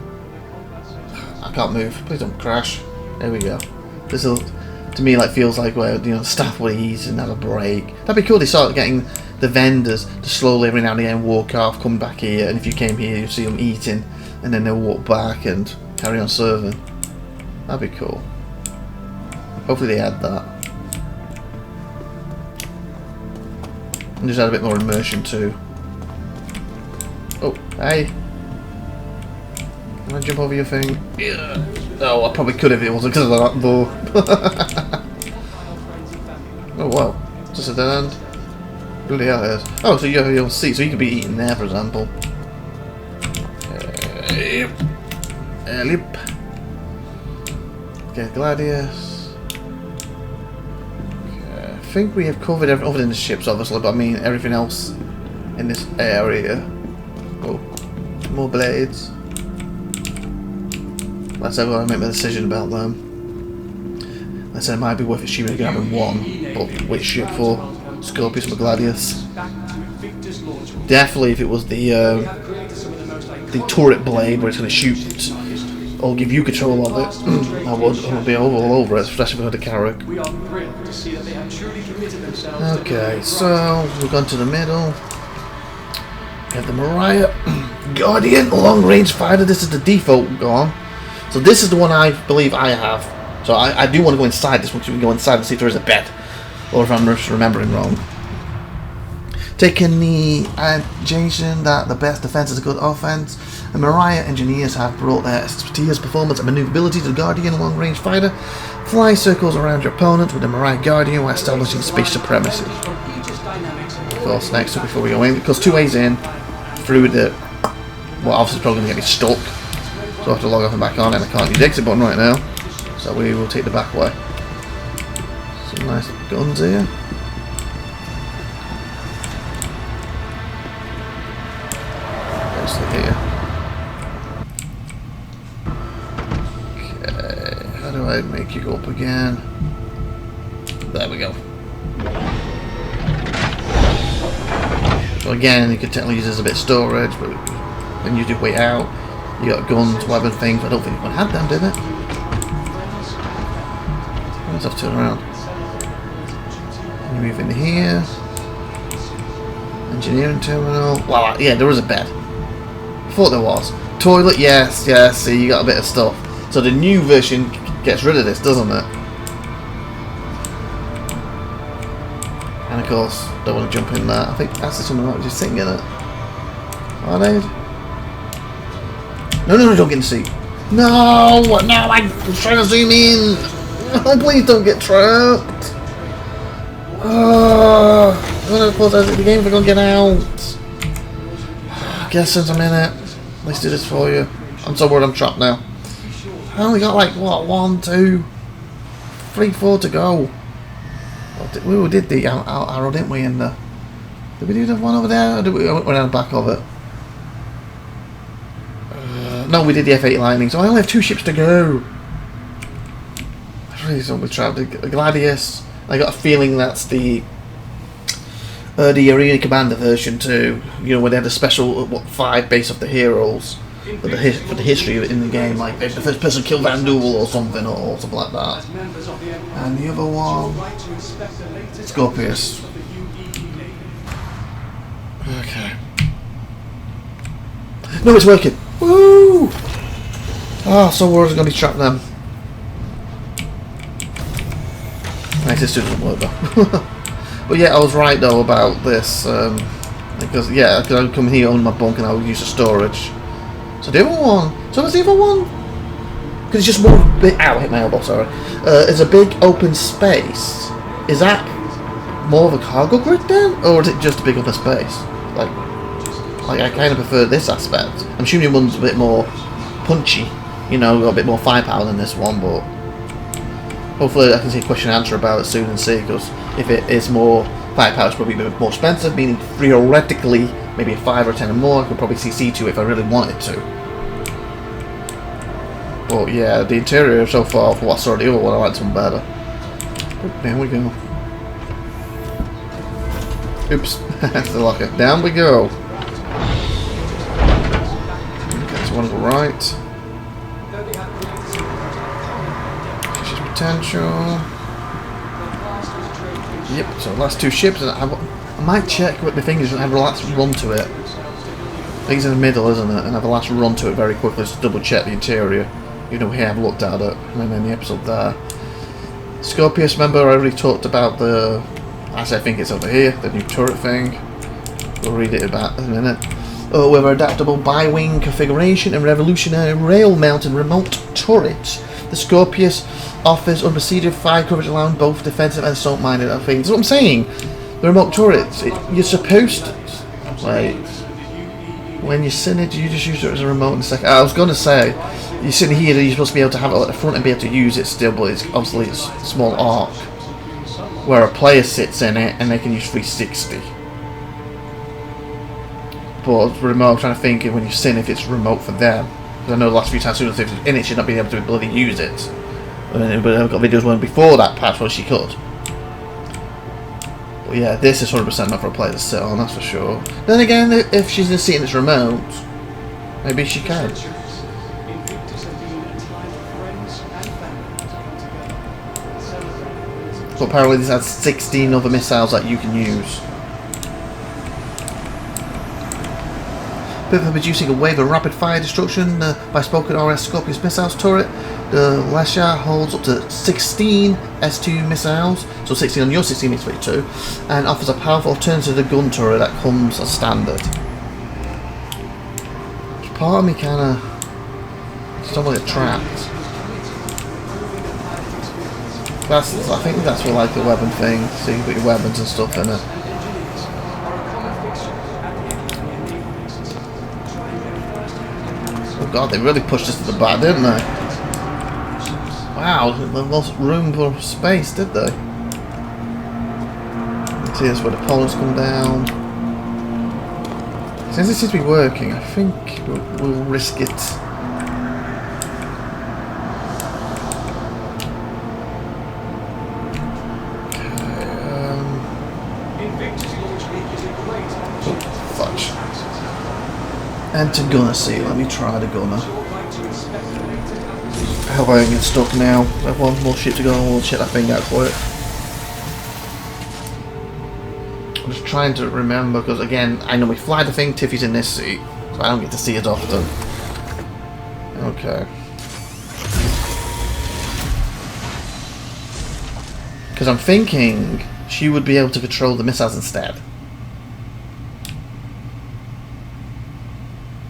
I can't move. Please don't crash. There we go. This will, to me, like feels like where the staff will ease and have a break. That'd be cool. They start getting the vendors to slowly every now and again walk off, come back here, and if you came here, you'd see them eating, and then they'll walk back and carry on serving. That'd be cool. Hopefully they add that. And just add a bit more immersion too. Oh, hey. Can I jump over your thing? Yeah. Oh, I probably could if it wasn't because of that door. Oh wow, just a dead end. Really hell it is. Oh, so you have your own seat, so you could be eating there, for example. Yep. Yep. Okay, Gladius. Okay, I think we have covered everything other than the ships, obviously, but I mean everything else in this area. Oh, more blades. Let's say I make my decision about them. Let's say it might be worth it cheaper grabbing one, but which ship for? Scorpius or Gladius? Definitely if it was the turret blade where it's going to shoot or give you control of it, I would be all over it, especially with the Carrack. Okay, so we've gone to the middle. We have the Mariah Guardian long range fighter. This is the default gone. So this is the one I believe I have. So I do want to go inside this one, so we can go inside and see if there is a bed. Or if I'm just remembering wrong. Taking the adjunction that the best defense is a good offense, the Mariah engineers have brought their expertise, performance and maneuverability to the Guardian long-range fighter. Fly circles around your opponent with the Mariah Guardian while establishing space supremacy. Of course, next up before we go in, because 2 ways in, through the... Well, obviously it's probably going to get me stuck. So I have to log off and back on, and I can't use the exit button right now. So we will take the back way. Some nice guns here. Mostly here. Okay, how do I make you go up again? There we go. So again, you could technically use this as a bit of storage, but when you do way out, you got guns, weapon things. I don't think anyone had them, did it? Let's have to turn around. You move in here. Engineering terminal. Well, yeah, there is a bed. I thought there was. Toilet, yes, yes. See, you got a bit of stuff. So the new version gets rid of this, doesn't it? And of course, don't want to jump in there. I think that's someone that was just sitting in it. Are they? No, don't get in the seat. No, I'm trying to zoom in. Oh, please don't get trapped. I'm gonna pause out the game if I can't get out. I guess since I'm in it, let's do this for you. I'm so worried I'm trapped now. I only got like, what, 1, 2, 3, 4 to go. We did the arrow, didn't we? Did we do the one over there? Or did we went around the back of it? No, we did the F8 Lightning, so I only have 2 ships to go. I really don't be trapped. The Gladius, I got a feeling that's the Arena Commander version 2. You know, where they had a special 5 base of the heroes for the history in the game, like the first person killed Van Duel or something like that. And the other one, Scorpius. Okay. No, it's working. Woo! Oh, so worried it's gonna be trapped then. Nice, this doesn't work though. But yeah, I was right though about this, because I could come here on my bunk and I would use the storage. So the other one, so what's the other one? Because it's just more big. Ow, hit my elbow. Sorry. It's a big open space. Is that more of a cargo grid then, or is it just a big open space? Like I kind of prefer this aspect. I'm assuming one's a bit more punchy, you know, got a bit more firepower than this one, but hopefully I can see a question and answer about it soon and see, because if it is more firepower, it's probably a bit more expensive, meaning theoretically maybe a 5 or 10 or more I could probably CC to if I really wanted to. But yeah, the interior so far, for what I saw the other one, I like some better. Oh, there we go. Oops, that's the locker. Down we go. Okay, so I want to go right. Just potential. Yep, so last 2 ships, and I might check with my fingers and have a last run to it. I think it's in the middle, isn't it? And have a last run to it very quickly just to double check the interior. You know, here I've looked at it, and then the episode there. Scorpius, remember I already talked about the... Actually, I think it's over here, the new turret thing. We'll read it about in a minute. Oh, with adaptable bi-wing configuration and revolutionary rail-mounted remote turrets, the Scorpius offers unpreceded fire coverage, allowing both defensive and assault-minded things. That's what I'm saying. The remote turrets, you're supposed to... Like, when you're sitting it, you just use it as a remote in a second. I was going to say, you're sitting here, you're supposed to be able to have it at the front and be able to use it still, but it's obviously it's a small arc. Where a player sits in it and they can use 360. But remote, I'm trying to think when you're sitting if it's remote for them. Because I know the last few times Susan in it, she's not been able to bloody use it. But I've got videos when before that patch where she could. But yeah, this is 100% not for a player to sit on, that's for sure. Then again, if she's just sitting its remote, maybe she can. So apparently this has 16 other missiles that you can use. Before producing a wave of rapid fire destruction by spoken RS Scorpius missiles turret, the Lesha holds up to 16 S2 missiles, so 16 on your 16 makes 22, and offers a powerful alternative to the gun turret that comes as standard. Part of me kinda just don't want to get trapped. I think that's for like the weapon thing, so you can put your weapons and stuff in it. Oh god, they really pushed us to the back, didn't they? Wow, they lost room for space, did they? See, that's where the polars come down. Since this seems to be working, I think we'll risk it. Enter gunner seat. Let me try the gunner. I hope I don't get stuck now. I have one more ship to go and we'll check that thing out for it. I'm just trying to remember, because again, I know we fly the thing, Tiffy's in this seat, so I don't get to see it often. Okay. Because I'm thinking she would be able to control the missiles instead.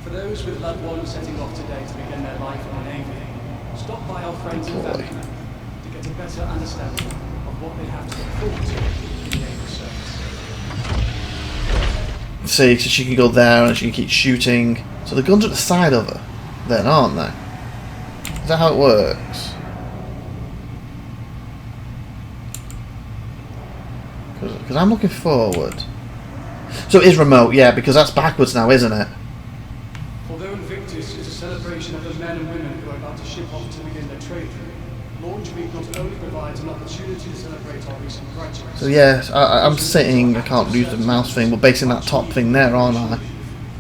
For those with loved ones setting off today to begin their life in the Navy, stop by our friends and family to get a better understanding of what they have to look forward to in the Naval service. See, so she can go there and she can keep shooting. So the guns are at the side of her, then, aren't they? Is that how it works? Because I'm looking forward. So it is remote, yeah, because that's backwards now, isn't it? Although Invictus is a celebration of the men and women who are about to ship off to begin their trade, Launch Week not only provides an opportunity to celebrate our recent graduates. So yes, I'm sitting, I can't use the mouse thing, but basing that top thing there, aren't I?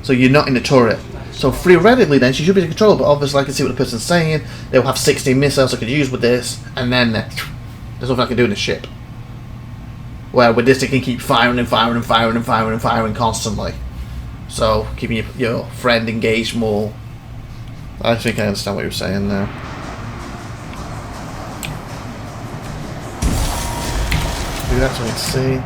So you're not in the turret. So theoretically then, she should be in control, but obviously I can see what the person's saying. They'll have 16 missiles I could use with this, and then there's nothing I can do in the ship. Where with this they can keep firing and firing and firing and firing and firing constantly. So keeping your friend engaged more. I think I understand what you're saying now. Maybe that's what I can see.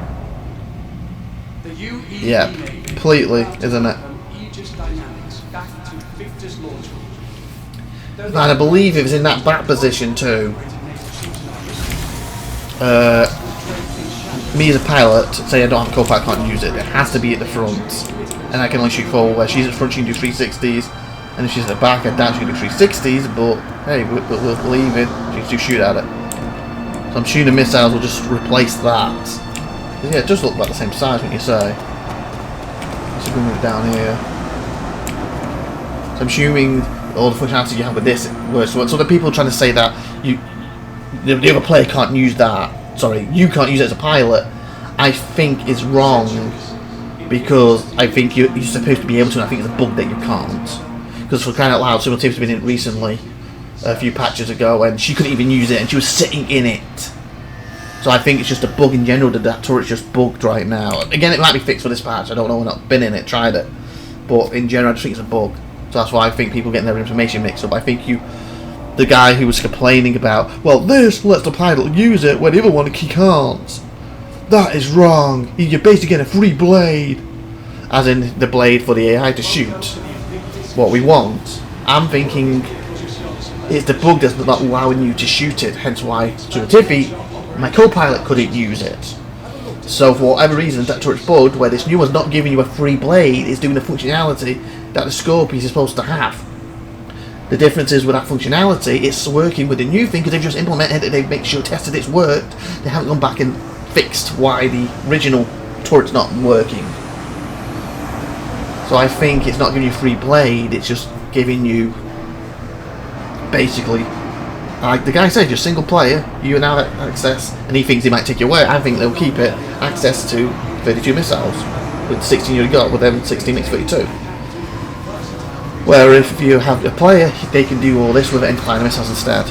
The UEE Yeah, Navy completely, isn't it? Aegis dynamics back to Victor's launch week. And I believe it was in that back position too. Me as a pilot, say I don't have a co-pilot, I can't use it. It has to be at the front, and I can only shoot forward. Where she's at the front, she can do 360s, and if she's at the back, I doubt she can do 360s. But hey, we'll believe it. She can still shoot at it. So I'm shooting the missiles will just replace that. Yeah, it does look about the same size when you say. Let's move it down here. So I'm assuming all the functionality you have with this works. So the people trying to say that the other player can't use that. Sorry, you can't use it as a pilot, I think is wrong, because I think you're supposed to be able to, and I think it's a bug that you can't. Because for crying out loud, SupernovaTiffy's been in it recently, a few patches ago, and she couldn't even use it, and she was sitting in it. So I think it's just a bug in general, that turret's just bugged right now. Again, it might be fixed for this patch, I don't know, I've not been in it, tried it. But in general, I just think it's a bug. So that's why I think people getting their information mixed up. I think the guy who was complaining about, well, this lets the pilot use it when the other one he can't. That is wrong. You're basically getting a free blade. As in the blade for the AI to shoot what we want. I'm thinking it's the bug that's not allowing you to shoot it, hence why SupernovaTiffy, my co-pilot, couldn't use it. So for whatever reason, that turret's bugged, where this new one's not giving you a free blade, it's doing the functionality that the Scorpius is supposed to have. The difference is with that functionality, it's working with the new thing because they've just implemented it, they've made sure tested it's worked, they haven't gone back and fixed why the original turret's not working. So I think it's not giving you free blade, it's just giving you basically, like the guy said, you're single player, you now have access, and he thinks he might take you away. I think they'll keep it access to 32 missiles with 16 you got, with them 16 makes 32. Where if you have a player, they can do all this with anti-flying missiles instead.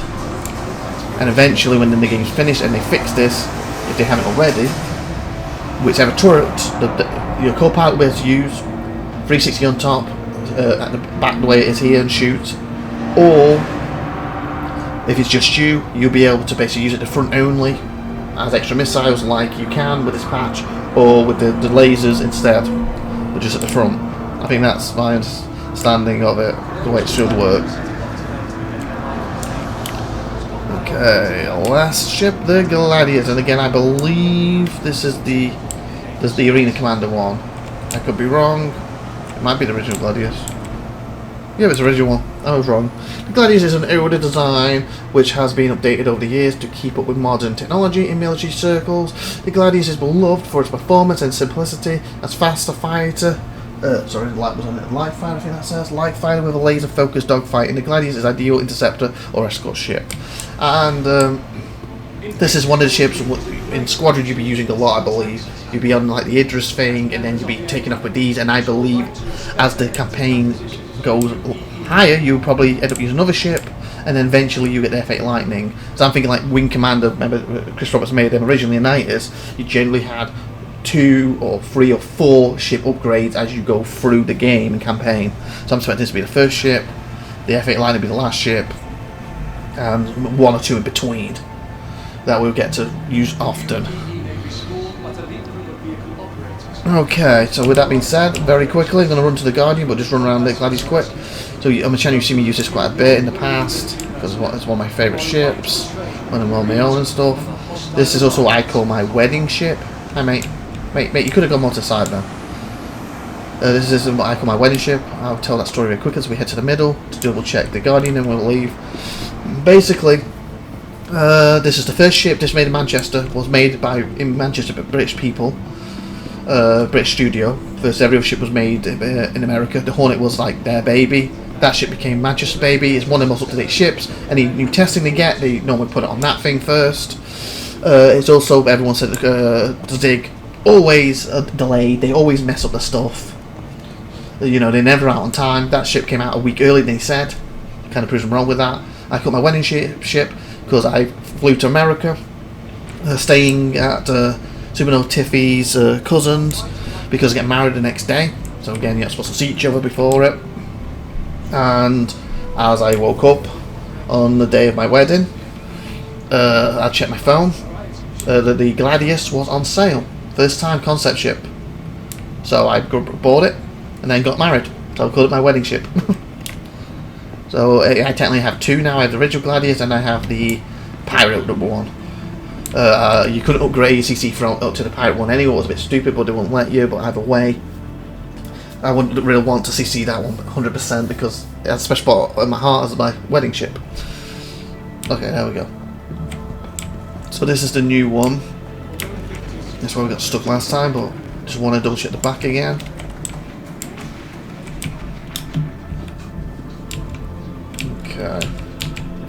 And eventually, when the game's finished and they fix this, if they haven't already, whichever turret your co-pilot will be able to use, 360 on top, at the back the way it is here, and shoot. Or if it's just you, you'll be able to basically use it at the front only as extra missiles, like you can with this patch, or with the lasers instead, but just at the front. I think that's my understanding of it, the way it should work. Okay, last ship, the Gladiators, and again I believe this is the Arena Commander one. I could be wrong. It might be the original Gladiators. Yeah, it's the original one. I was wrong. The Gladiators is an older design which has been updated over the years to keep up with modern technology in military circles. The Gladiators is beloved for its performance and simplicity as faster fighter. Sorry, the light was on it. Light fighter, I think that says. Light fighter with a laser focused dogfighting. The Gladiators is ideal interceptor or escort ship. And this is one of the ships in Squadron you'd be using a lot, I believe. You'd be on like the Idris thing, and then you'd be taking up with these. And I believe as the campaign goes higher, you'll probably end up using another ship, and then eventually you get the F8 Lightning. So I'm thinking like Wing Commander. Remember, Chris Roberts made them originally in the 90s. You generally had 2 or 3 or 4 ship upgrades as you go through the game and campaign. So I'm expecting this to be the first ship, the F8 line to be the last ship, and 1 or 2 in between that we'll get to use often. Okay, so with that being said, very quickly, I'm going to run to the Guardian, but just run around the Gladius quick. So on my channel you've seen me use this quite a bit in the past, because it's one of my favourite ships, when I'm on my own and stuff. This is also what I call my wedding ship. Hi mate. Mate, you could have gone more to the side now. This is what I call my wedding ship. I'll tell that story very quickly as we head to the middle to double check the Guardian and we'll leave. Basically, this is the first ship this made in Manchester. Was made in Manchester by British people. British studio. First every other ship was made in America. The Hornet was like their baby. That ship became Manchester baby. It's one of the most up-to-date ships. Any new testing they get, they normally put it on that thing first. It's also, everyone said the Zig always delayed. They always mess up the stuff. You know, they're never out on time. That ship came out a week earlier than they said. Kind of proves them wrong with that. I caught my wedding ship because I flew to America, staying at SupernovaTiffy's cousins, because I get married the next day. So again, you're not supposed to see each other before it. And as I woke up on the day of my wedding, I checked my phone. The Gladius was on sale. First time concept ship. So I bought it and then got married. So I called it my wedding ship. So I technically have 2 now. I have the original Gladius and I have the Pirate number 1. You couldn't upgrade CC from up to the Pirate one anyway. It was a bit stupid, but they wouldn't let you. But either way, I wouldn't really want to CC that one 100% because it has a special spot in my heart as my wedding ship. Okay, there we go. So this is the new one. That's where we got stuck last time, but just want to double check the back again. Okay,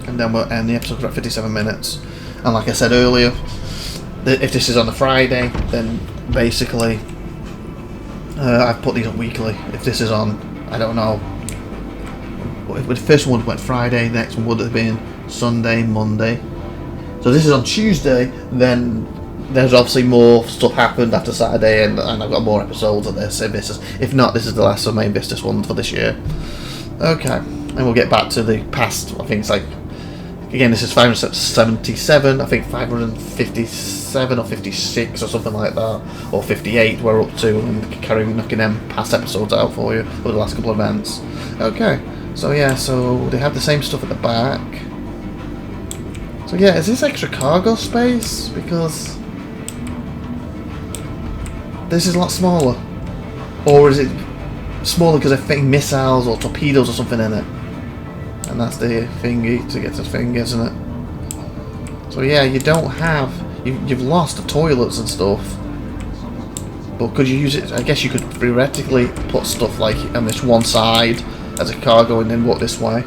and then we'll end the episode for 57 minutes. And like I said earlier, if this is on a Friday, then basically I've put these up weekly. If this is on, I don't know, if the first one went Friday, the next one would have been Sunday, Monday. So this is on Tuesday, then there's obviously more stuff happened after Saturday, and I've got more episodes of this. If not, this is the last of my INVICTUS one for this year. Okay, and we'll get back to the past. I think it's like, again, this is 577, I think 557 or 56 or something like that, or 58 we're up to, and carrying knocking them past episodes out for you over the last couple of events. Okay, so yeah, so they have the same stuff at the back. So yeah, is this extra cargo space? Because this is a lot smaller. Or is it smaller because they're fitting missiles or torpedoes or something in it? And that's the thingy to get to the thing, isn't it? So yeah, you don't have... You've lost the toilets and stuff. But could you use it... I guess you could theoretically put stuff like on this one side as a cargo and then walk this way.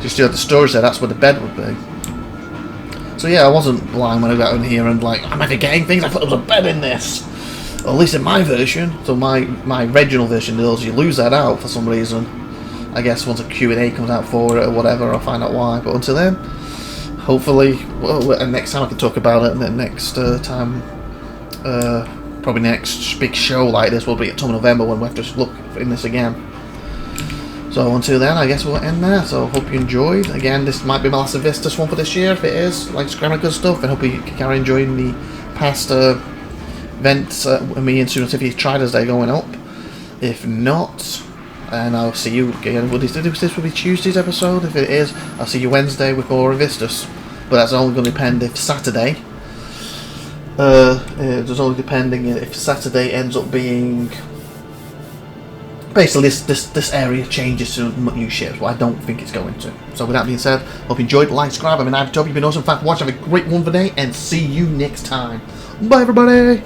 You still have the storage there, that's where the bed would be. So yeah, I wasn't blind when I got in here and like, am I forgetting things? I thought there was a bed in this! Or at least in my version. So my original version does, you lose that out for some reason. I guess once a Q&A comes out for it or whatever, I'll find out why. But until then, hopefully, well, next time I can talk about it, and then next time, probably next big show like this will be at Tom November when we have to look in this again. So until then, I guess we'll end there. So hope you enjoyed. Again, this might be my last INVICTUS one for this year. If it is, like Scramble stuff, and hope you can carry enjoying the past events me and SupernovaTiffy tried as they're going up. If not, and I'll see you again. This will be Tuesday's episode. If it is, I'll see you Wednesday with more INVICTUS. But that's only going to depend if Saturday. It's only depending if Saturday ends up being. Basically, this area changes to new ships, but I don't think it's going to. So with that being said, hope you enjoyed. Like, subscribe. I mean, I've told you, you've been awesome. In fact, watch. Have a great one today, and see you next time. Bye, everybody.